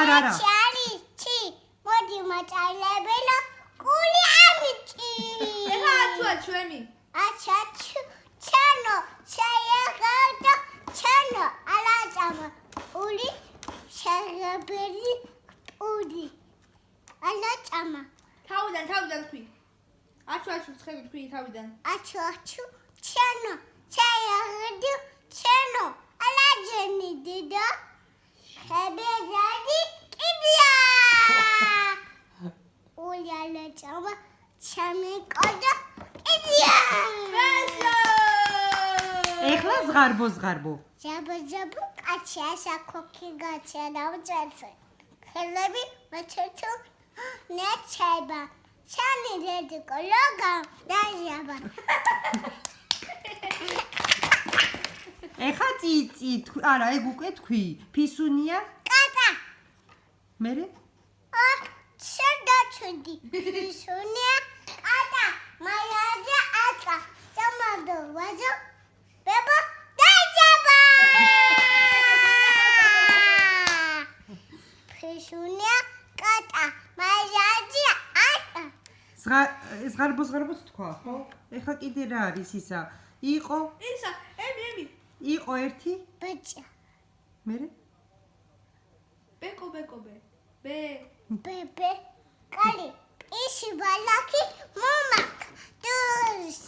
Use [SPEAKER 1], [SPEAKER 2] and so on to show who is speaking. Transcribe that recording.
[SPEAKER 1] არა.
[SPEAKER 2] ჩი, მოდი მაწალებელო, გული ამიჩი.
[SPEAKER 3] ეხლა აცვა ჩვენი.
[SPEAKER 2] აჩა, ჩანო, შეიაღდა, ჩანო, ალაჭამა. ული, შეღებერი, ული. ალაჭამა.
[SPEAKER 3] თავიდან თქვი. აჩუ ცხელი თქვი თავიდან.
[SPEAKER 2] აჩუ, ჩანო, შეიაღდა, ჩანო, ალაჯენი დიდა. ხებერადი, კიდია. ული ალაჭამა, ჩამიკოდა, კიდია.
[SPEAKER 1] ეხლა ზღარბო.
[SPEAKER 2] ჟაბო, კაცი ასა ქოქი გაჩა დავწერე. ხელები მეჩეთო ნეჩება. ჩანი დედიკო ლოგა დაჟაბა.
[SPEAKER 1] ეხლა წიწი, არა, ეგ უკვე თქვი. ფისუნია?
[SPEAKER 2] კატა.
[SPEAKER 1] მერე?
[SPEAKER 2] შედაჩუდი. ისუნია კატა. მაიაჯა ატა. სამადო ვაჟო. ბებო დაჟაბა. ისუნია კატა. მაიაჯა ატა.
[SPEAKER 1] ზღარბო თქვა, ხო? ეხლა კიდე რა არის ისა? იყო
[SPEAKER 3] ისა, ემი.
[SPEAKER 1] იყო ერთი?
[SPEAKER 2] ბეჭა.
[SPEAKER 1] მერე?
[SPEAKER 3] ბეკობე.
[SPEAKER 2] ბებე კალი ისი ბალაკი მომაკ დუს